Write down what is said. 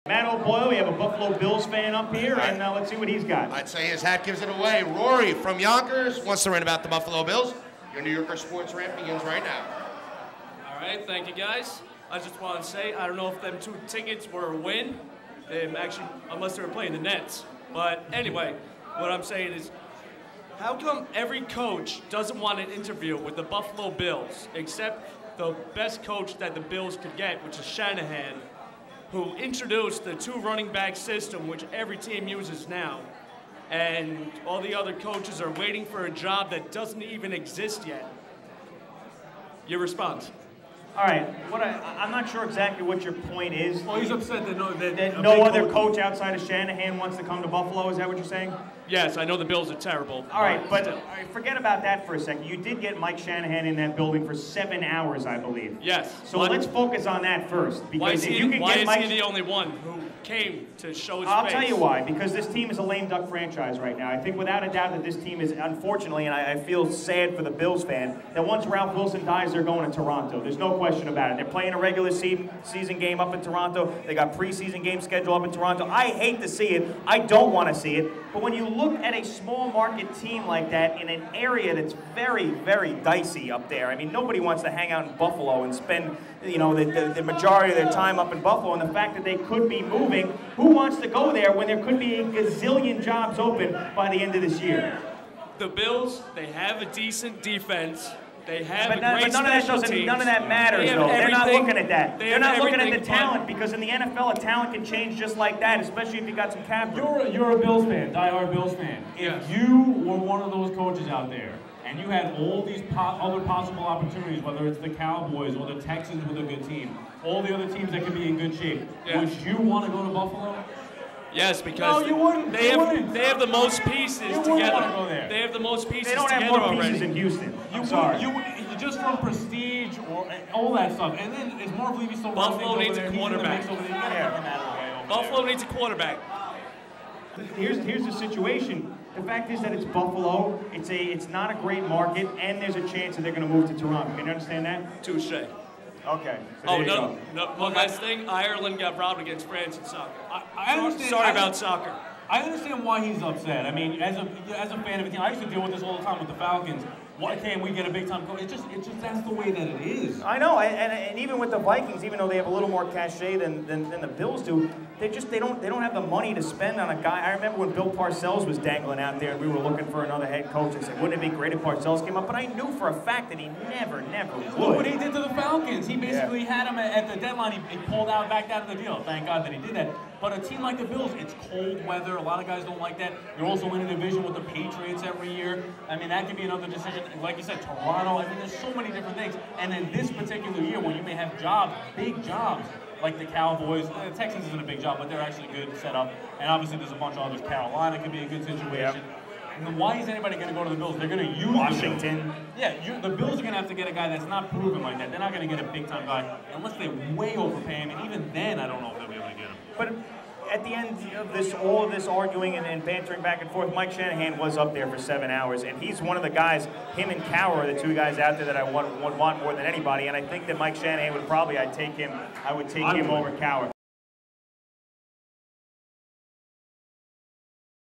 Matt O'Boyle, we have a Buffalo Bills fan up here, and let's see what he's got. I'd say his hat gives it away. Rory from Yonkers wants to rant about the Buffalo Bills. Your New Yorker sports rant begins right now. All right, thank you guys. I just want to say, I don't know if them 2 tickets were a win, actually, unless they were playing the Nets. But anyway, what I'm saying is, how come every coach doesn't want an interview with the Buffalo Bills, except the best coach that the Bills could get, which is Shanahan, who introduced the 2 running back system, which every team uses now. And all the other coaches are waiting for a job that doesn't even exist yet. Your response? All right, I'm not sure exactly what your point is. Well, he's upset that no other coach outside of Shanahan wants to come to Buffalo. Is that what you're saying? Yes, I know the Bills are terrible. All right, but forget about that for a second. You did get Mike Shanahan in that building for 7 hours, I believe. Yes. So let's focus on that first. Because why is if you can why get is Mike, he the only one who came to show his face? I'll tell you why. Because this team is a lame duck franchise right now. I think without a doubt that this team is, unfortunately, and I feel sad for the Bills fan, that once Ralph Wilson dies, they're going to Toronto. There's no question about it. They're playing a regular season game up in Toronto. They got preseason games scheduled up in Toronto. I hate to see it. I don't want to see it. But when you look at a small market team like that in an area that's very, very dicey up there, I mean, nobody wants to hang out in Buffalo and spend, you know, the majority of their time up in Buffalo. And the fact that they could be moving, who wants to go there when there could be a gazillion jobs open by the end of this year? The Bills, they have a decent defense. They have but a great special teams. None of that matters, though. They're not looking at that. They're not looking at the talent, because in the NFL, a talent can change just like that, especially if you got some cap room. You're a Bills fan, diehard Bills fan. Yes. If you were one of those coaches out there, and you had all these other possible opportunities, whether it's the Cowboys or the Texans with a good team, all the other teams that could be in good shape, would you want to go to Buffalo? Yes, because no, you wouldn't. They have the most pieces together. Want to go there. They have the most pieces together already. They don't have more pieces in Houston. I'm sorry. You just from prestige or all that stuff, and then it's Marv Levy still Buffalo needs a quarterback. Buffalo needs a quarterback. Here's the situation. The fact is that it's Buffalo. It's not a great market, and there's a chance that they're going to move to Toronto. Can you understand that? Touche. Okay. So oh, no. One last thing. Ireland got robbed against France in soccer. I understand. Sorry about soccer. I understand why he's upset. I mean, as a fan of a team, I used to deal with this all the time with the Falcons. Why can't we get a big time coach? It's just that's the way that it is. I know, and even with the Vikings, even though they have a little more cachet than the Bills do, they don't have the money to spend on a guy. I remember when Bill Parcells was dangling out there and we were looking for another head coach. I said, wouldn't it be great if Parcells came up? But I knew for a fact that he never would. Look what he did to the Falcons. He basically had him at the deadline. He pulled out, backed out of the deal. Thank God that he did that. But a team like the Bills, it's cold weather. A lot of guys don't like that. You're also in a division with the Patriots every year. I mean, that could be another decision. Like you said, Toronto. I mean, there's so many different things. And in this particular year, when you may have jobs, big jobs, like the Cowboys, the Texans isn't a big job, but they're actually good set up. And obviously, there's a bunch of others. Carolina could be a good situation. Yep. And why is anybody going to go to the Bills? They're going to use Washington. The Bills are going to have to get a guy that's not proven like that. They're not going to get a big-time guy unless they way overpay him. And even then, I don't know if they'll be able to get him. But at the end of all of this arguing and bantering back and forth, Mike Shanahan was up there for 7 hours, and he's one of the guys, him and Cowher are the 2 guys out there that I would want more than anybody, and I think that Mike Shanahan would probably, I would take him over Cowher.